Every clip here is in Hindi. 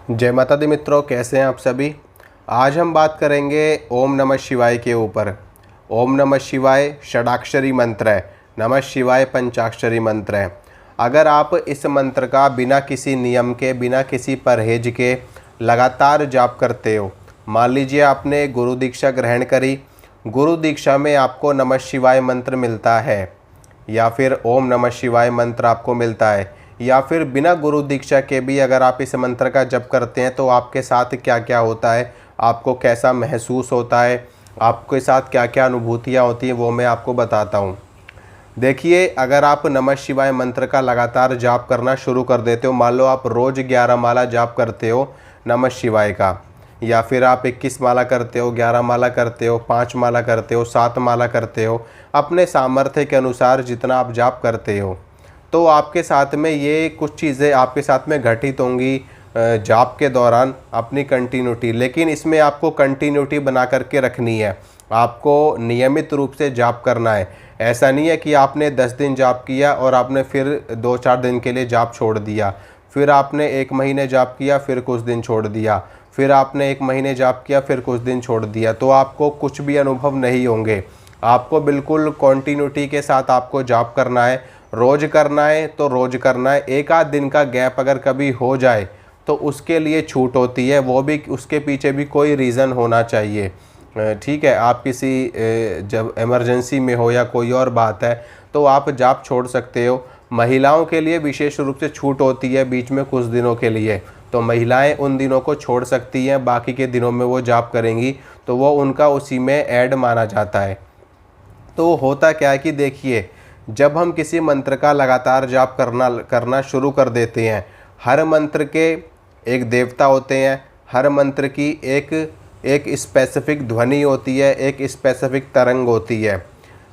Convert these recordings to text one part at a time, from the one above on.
जय माता दी मित्रों, कैसे हैं आप सभी। आज हम बात करेंगे ओम नमः शिवाय के ऊपर। ओम नमः शिवाय षडाक्षरी मंत्र है, नमः शिवाय पंचाक्षरी मंत्र है। अगर आप इस मंत्र का बिना किसी नियम के, बिना किसी परहेज के लगातार जाप करते हो, मान लीजिए आपने गुरु दीक्षा ग्रहण करी, गुरु दीक्षा में आपको नमः शिवाय मंत्र मिलता है या फिर ओम नमः शिवाय मंत्र आपको मिलता है, या फिर बिना गुरु दीक्षा के भी अगर आप इस मंत्र का जप करते हैं तो आपके साथ क्या क्या होता है, आपको कैसा महसूस होता है, आपके साथ क्या क्या अनुभूतियाँ होती हैं, वो मैं आपको बताता हूँ। देखिए, अगर आप नमः शिवाय मंत्र का लगातार जाप करना शुरू कर देते हो, मान लो आप रोज़ 11 माला जाप करते हो नमः शिवाय का, या फिर आप 21 माला करते हो, 11 माला करते हो, 5 माला करते हो, 7 माला करते हो, अपने सामर्थ्य के अनुसार जितना आप जाप करते हो, तो आपके साथ में ये कुछ चीज़ें आपके साथ में घटित होंगी जाप के दौरान, अपनी कंटिन्यूटी। लेकिन इसमें आपको कंटिन्यूटी बना करके रखनी है, आपको नियमित रूप से जाप करना है। ऐसा नहीं है कि आपने 10 दिन जाप किया और आपने फिर 2-4 दिन के लिए जाप छोड़ दिया, फिर आपने 1 महीने जाप किया, फिर कुछ दिन छोड़ दिया, फिर आपने 1 महीने जाप किया, फिर कुछ दिन छोड़ दिया, तो आपको कुछ भी अनुभव नहीं होंगे। आपको बिल्कुल कॉन्टिन्यूटी के साथ आपको जाप करना है, रोज़ करना है तो रोज़ करना है। एक आध दिन का गैप अगर कभी हो जाए तो उसके लिए छूट होती है, वो भी उसके पीछे भी कोई रीज़न होना चाहिए। ठीक है, आप किसी जब इमरजेंसी में हो या कोई और बात है तो आप जाप छोड़ सकते हो। महिलाओं के लिए विशेष रूप से छूट होती है बीच में कुछ दिनों के लिए, तो महिलाएं उन दिनों को छोड़ सकती हैं, बाकी के दिनों में वो जाप करेंगी तो वो उनका उसी में ऐड माना जाता है। तो होता क्या है कि देखिए, जब हम किसी मंत्र का लगातार जाप करना शुरू कर देते हैं, हर मंत्र के एक देवता होते हैं, हर मंत्र की एक स्पेसिफिक ध्वनि होती है, एक स्पेसिफिक तरंग होती है।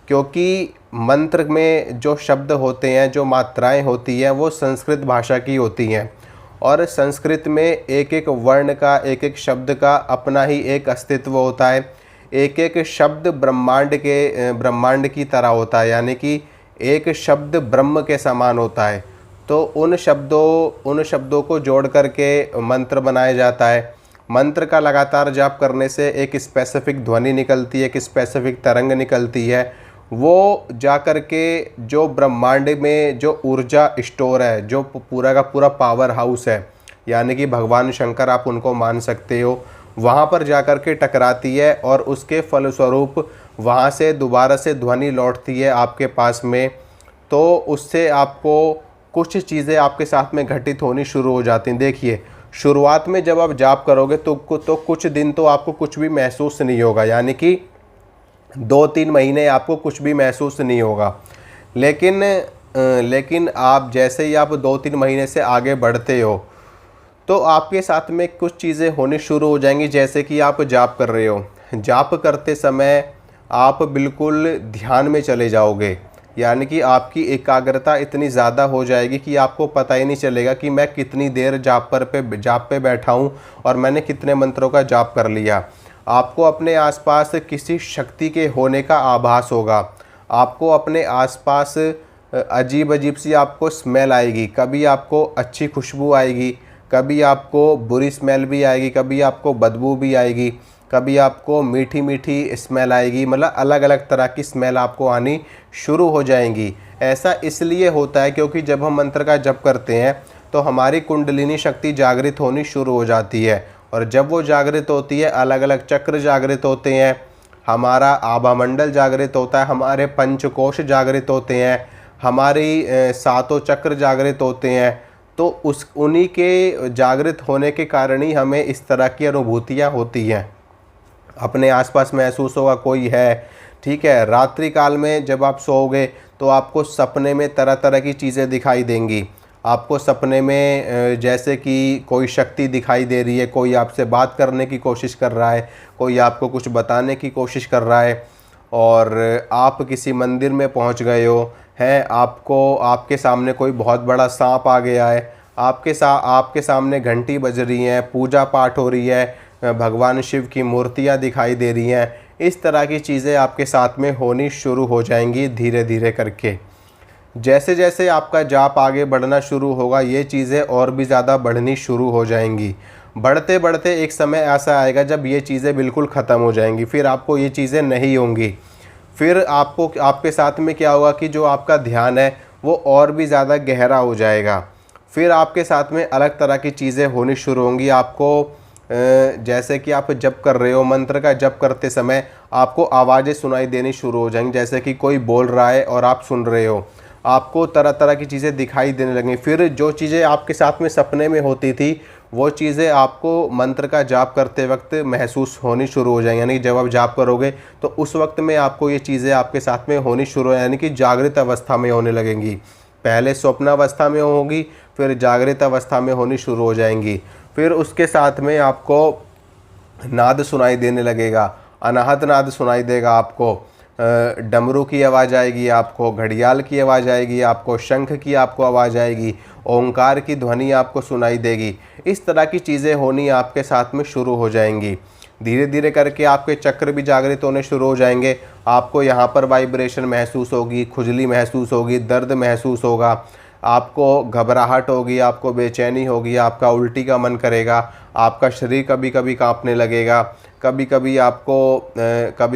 क्योंकि मंत्र में जो शब्द होते हैं, जो मात्राएं होती हैं, वो संस्कृत भाषा की होती हैं, और संस्कृत में एक एक वर्ण का, एक एक शब्द का अपना ही एक अस्तित्व होता है। एक एक शब्द ब्रह्मांड की तरह होता है, यानी कि एक शब्द ब्रह्म के समान होता है। तो उन शब्दों को जोड़ करके मंत्र बनाया जाता है। मंत्र का लगातार जाप करने से एक स्पेसिफिक ध्वनि निकलती है, एक स्पेसिफिक तरंग निकलती है। वो जा कर के जो ब्रह्मांड में जो ऊर्जा स्टोर है, जो पूरा का पूरा पावर हाउस है, यानी कि भगवान शंकर आप उनको मान सकते हो, वहाँ पर जा कर के टकराती है और उसके फलस्वरूप वहाँ से दोबारा से ध्वनि लौटती है आपके पास में। तो उससे आपको कुछ चीज़ें आपके साथ में घटित होनी शुरू हो जाती हैं। देखिए, शुरुआत में जब आप जाप करोगे तो कुछ दिन तो आपको कुछ भी महसूस नहीं होगा, यानी कि 2-3 महीने आपको कुछ भी महसूस नहीं होगा। लेकिन आप जैसे ही आप 2-3 महीने से आगे बढ़ते हो तो आपके साथ में कुछ चीज़ें होनी शुरू हो जाएंगी। जैसे कि आप जाप कर रहे हो, जाप करते समय आप बिल्कुल ध्यान में चले जाओगे, यानी कि आपकी एकाग्रता इतनी ज़्यादा हो जाएगी कि आपको पता ही नहीं चलेगा कि मैं कितनी देर जाप पे बैठा हूँ और मैंने कितने मंत्रों का जाप कर लिया। आपको अपने आसपास किसी शक्ति के होने का आभास होगा। आपको अपने आसपास अजीब अजीब सी आपको स्मेल आएगी, कभी आपको अच्छी खुशबू आएगी, कभी आपको बुरी स्मेल भी आएगी, कभी आपको बदबू भी आएगी, कभी आपको मीठी मीठी स्मेल आएगी। मतलब अलग अलग तरह की स्मेल आपको आनी शुरू हो जाएंगी। ऐसा इसलिए होता है क्योंकि जब हम मंत्र का जप करते हैं तो हमारी कुंडलिनी शक्ति जागृत होनी शुरू हो जाती है, और जब वो जागृत होती है, अलग अलग चक्र जागृत होते हैं, हमारा आभामंडल जागृत होता है, हमारे पंचकोश जागृत होते हैं, हमारी 7 चक्र जागृत होते हैं। तो उन्हीं के जागृत होने के कारण ही हमें इस तरह की अनुभूतियाँ होती हैं। अपने आसपास महसूस होगा कोई है, ठीक है। रात्रि काल में जब आप सोओगे तो आपको सपने में तरह तरह की चीज़ें दिखाई देंगी। आपको सपने में जैसे कि कोई शक्ति दिखाई दे रही है, कोई आपसे बात करने की कोशिश कर रहा है, कोई आपको कुछ बताने की कोशिश कर रहा है, और आप किसी मंदिर में पहुंच गए हो, हैं, आपके सामने कोई बहुत बड़ा सांप आ गया है, आपके सामने घंटी बज रही है, पूजा पाठ हो रही है, भगवान शिव की मूर्तियाँ दिखाई दे रही हैं। इस तरह की चीज़ें आपके साथ में होनी शुरू हो जाएंगी धीरे धीरे करके। जैसे जैसे आपका जाप आगे बढ़ना शुरू होगा, ये चीज़ें और भी ज़्यादा बढ़नी शुरू हो जाएंगी। बढ़ते बढ़ते एक समय ऐसा आएगा जब ये चीज़ें बिल्कुल ख़त्म हो जाएंगी, फिर आपको ये चीज़ें नहीं होंगी। फिर आपको आपके साथ में क्या होगा कि जो आपका ध्यान है वो और भी ज़्यादा गहरा हो जाएगा। फिर आपके साथ में अलग तरह की चीज़ें होनी शुरू होंगी। आपको जैसे कि आप जप कर रहे हो, मंत्र का जप करते समय आपको आवाज़ें सुनाई देनी शुरू हो जाएंगी, जैसे कि कोई बोल रहा है और आप सुन रहे हो। आपको तरह तरह की चीज़ें दिखाई देने लगेंगी। फिर जो चीज़ें आपके साथ में सपने में होती थी वो चीज़ें आपको मंत्र का जाप करते वक्त महसूस होनी शुरू हो जाएंगी। यानी कि जब आप जाप करोगे तो उस वक्त में आपको ये चीज़ें आपके साथ में होनी शुरू हो, यानी कि जागृत अवस्था में होने लगेंगी। पहले स्वप्न अवस्था में होगी, फिर जागृत अवस्था में होनी शुरू हो जाएंगी। फिर उसके साथ में आपको नाद सुनाई देने लगेगा, अनाहत नाद सुनाई देगा आपको, डमरू की आवाज़ आएगी आपको, घड़ियाल की आवाज़ आएगी आपको, शंख की आपको आवाज़ आएगी, ओंकार की ध्वनि आपको सुनाई देगी। इस तरह की चीज़ें होनी आपके साथ में शुरू हो जाएंगी। धीरे धीरे करके आपके चक्र भी जागृत होने शुरू हो जाएंगे। आपको यहाँ पर वाइब्रेशन महसूस होगी, खुजली महसूस होगी, दर्द महसूस होगा, आपको घबराहट होगी, आपको बेचैनी होगी, आपका उल्टी का मन करेगा, आपका शरीर कभी कभी कांपने लगेगा। कभी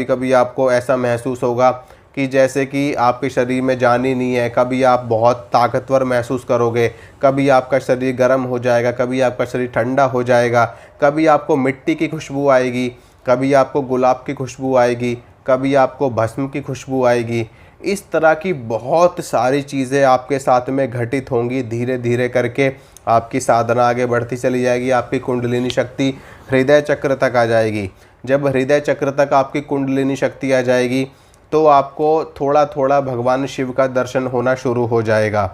कभी आपको ऐसा महसूस होगा कि जैसे कि आपके शरीर में जान ही नहीं है। कभी आप बहुत ताकतवर महसूस करोगे, कभी आपका शरीर गर्म हो जाएगा, कभी आपका शरीर ठंडा हो जाएगा, कभी आपको मिट्टी की खुशबू आएगी, कभी आपको गुलाब की खुशबू आएगी, कभी आपको भस्म की खुशबू आएगी। इस तरह की बहुत सारी चीज़ें आपके साथ में घटित होंगी। धीरे धीरे करके आपकी साधना आगे बढ़ती चली जाएगी। आपकी कुंडलिनी शक्ति हृदय चक्र तक आ जाएगी। जब हृदय चक्र तक आपकी कुंडलिनी शक्ति आ जाएगी तो आपको थोड़ा थोड़ा भगवान शिव का दर्शन होना शुरू हो जाएगा।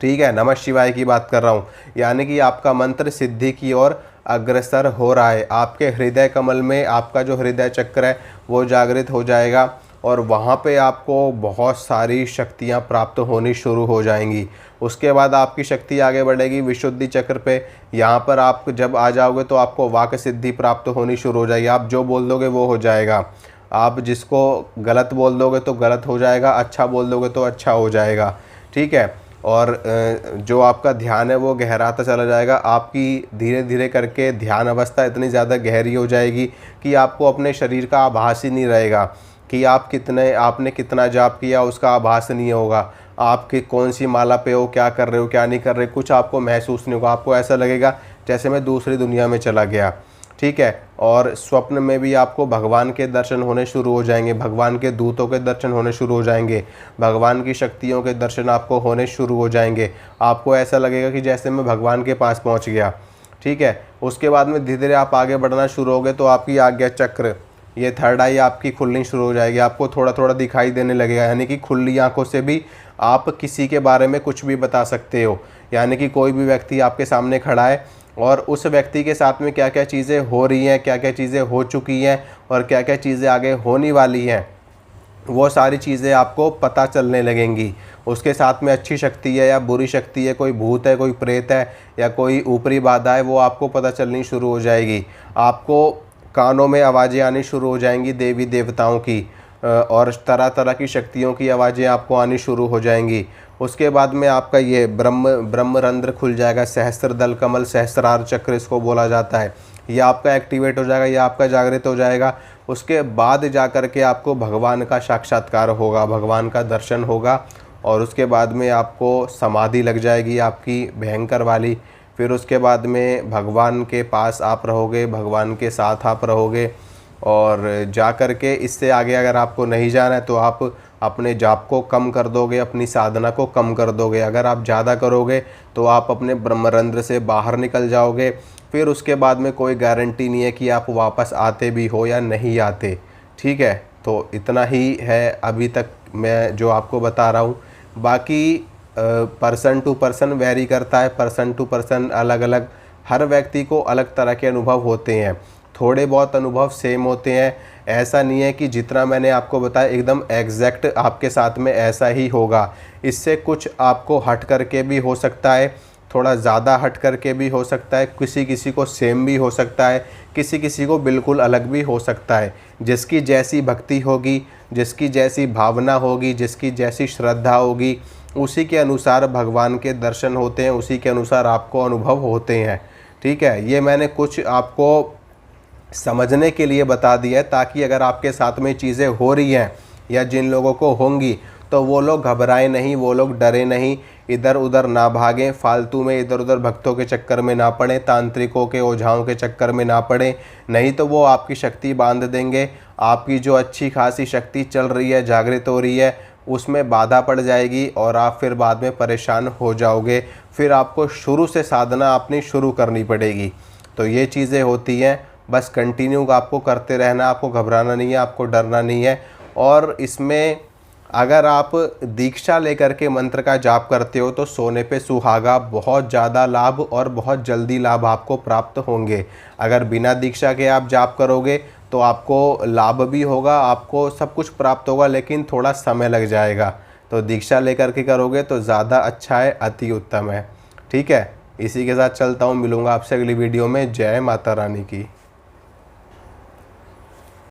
ठीक है, नमः शिवाय की बात कर रहा हूँ। यानी कि आपका मंत्र सिद्धि की ओर अग्रसर हो रहा है। आपके हृदय कमल में आपका जो हृदय चक्र है वो जागृत हो जाएगा और वहाँ पे आपको बहुत सारी शक्तियाँ प्राप्त होनी शुरू हो जाएंगी। उसके बाद आपकी शक्ति आगे बढ़ेगी विशुद्धि चक्र पे। यहाँ पर आप जब आ जाओगे तो आपको वाक सिद्धि प्राप्त होनी शुरू हो जाएगी। आप जो बोल दोगे वो हो जाएगा। आप जिसको गलत बोल दोगे तो गलत हो जाएगा, अच्छा बोल दोगे तो अच्छा हो जाएगा। ठीक है, और जो आपका ध्यान है वो गहराता चला जाएगा। आपकी धीरे धीरे करके ध्यान अवस्था इतनी ज़्यादा गहरी हो जाएगी कि आपको अपने शरीर का आभास ही नहीं रहेगा कि आपने कितना जाप किया, उसका आभास नहीं होगा। आपकी कौन सी माला पे हो, क्या कर रहे हो, क्या नहीं कर रहे, कुछ आपको महसूस नहीं होगा। आपको ऐसा लगेगा जैसे मैं दूसरी दुनिया में चला गया। ठीक है, और स्वप्न में भी आपको भगवान के दर्शन होने शुरू हो जाएंगे, भगवान के दूतों के दर्शन होने शुरू हो जाएंगे, भगवान की शक्तियों के दर्शन आपको होने शुरू हो जाएंगे। आपको ऐसा लगेगा कि जैसे मैं भगवान के पास पहुंच गया। ठीक है, उसके बाद में धीरे धीरे आप आगे बढ़ना शुरू होगे तो आपकी आज्ञा चक्र, ये थर्ड आई आपकी खुलनी शुरू हो जाएगी। आपको थोड़ा थोड़ा दिखाई देने लगेगा, यानी कि खुली आंखों से भी आप किसी के बारे में कुछ भी बता सकते हो। यानी कि कोई भी व्यक्ति आपके सामने खड़ा है और उस व्यक्ति के साथ में क्या क्या चीज़ें हो रही हैं, क्या क्या चीज़ें हो चुकी हैं और क्या क्या चीज़ें आगे होने वाली हैं, वो सारी चीज़ें आपको पता चलने लगेंगी। उसके साथ में अच्छी शक्ति है या बुरी शक्ति है, कोई भूत है, कोई प्रेत है या कोई ऊपरी बाधा है, वो आपको पता चलनी शुरू हो जाएगी। आपको कानों में आवाज़ें आनी शुरू हो जाएंगी देवी देवताओं की, और तरह तरह की शक्तियों की आवाज़ें आपको आनी शुरू हो जाएंगी। उसके बाद में आपका ये ब्रह्मरंध्र खुल जाएगा, सहस्त्रदल कमल, सहस्त्रार चक्र इसको बोला जाता है। ये आपका एक्टिवेट हो जाएगा, ये आपका जागृत हो जाएगा। उसके बाद जा कर के आपको भगवान का साक्षात्कार होगा, भगवान का दर्शन होगा और उसके बाद में आपको समाधि लग जाएगी आपकी भयंकर वाली। फिर उसके बाद में भगवान के पास आप रहोगे, भगवान के साथ आप रहोगे और जा कर के इससे आगे अगर आपको नहीं जाना है तो आप अपने जाप को कम कर दोगे, अपनी साधना को कम कर दोगे। अगर आप ज़्यादा करोगे तो आप अपने ब्रह्मरंध्र से बाहर निकल जाओगे। फिर उसके बाद में कोई गारंटी नहीं है कि आप वापस आते भी हो या नहीं आते। ठीक है, तो इतना ही है अभी तक मैं जो आपको बता रहा हूँ। बाकी पर्सन टू पर्सन वेरी करता है, पर्सन टू पर्सन अलग अलग, हर व्यक्ति को अलग तरह के अनुभव होते हैं। थोड़े बहुत अनुभव सेम होते हैं, ऐसा नहीं है कि जितना मैंने आपको बताया एकदम एग्जैक्ट आपके साथ में ऐसा ही होगा। इससे कुछ आपको हट करके भी हो सकता है, थोड़ा ज़्यादा हट करके भी हो सकता है, किसी किसी को सेम भी हो सकता है, किसी किसी को बिल्कुल अलग भी हो सकता है। जिसकी जैसी भक्ति होगी, जिसकी जैसी भावना होगी, जिसकी जैसी श्रद्धा होगी, उसी के अनुसार भगवान के दर्शन होते हैं, उसी के अनुसार आपको अनुभव होते हैं। ठीक है, ये मैंने कुछ आपको समझने के लिए बता दिया है, ताकि अगर आपके साथ में चीज़ें हो रही हैं या जिन लोगों को होंगी तो वो लोग घबराएं नहीं, वो लोग डरे नहीं, इधर उधर ना भागें, फालतू में इधर उधर भक्तों के चक्कर में ना पड़ें, तांत्रिकों के ओझाओं के चक्कर में ना पड़ें। नहीं तो वो आपकी शक्ति बांध देंगे, आपकी जो अच्छी खासी शक्ति चल रही है, जागृत हो रही है, उसमें बाधा पड़ जाएगी और आप फिर बाद में परेशान हो जाओगे। फिर आपको शुरू से साधना अपनी शुरू करनी पड़ेगी। तो ये चीज़ें होती हैं, बस कंटिन्यू आपको करते रहना, आपको घबराना नहीं है, आपको डरना नहीं है। और इसमें अगर आप दीक्षा लेकर के मंत्र का जाप करते हो तो सोने पे सुहागा, बहुत ज़्यादा लाभ और बहुत जल्दी लाभ आपको प्राप्त होंगे। अगर बिना दीक्षा के आप जाप करोगे तो आपको लाभ भी होगा, आपको सब कुछ प्राप्त होगा, लेकिन थोड़ा समय लग जाएगा। तो दीक्षा लेकर के करोगे तो ज़्यादा अच्छा है, अति उत्तम है। ठीक है, इसी के साथ चलता हूँ, मिलूँगा आपसे अगली वीडियो में। जय माता रानी की।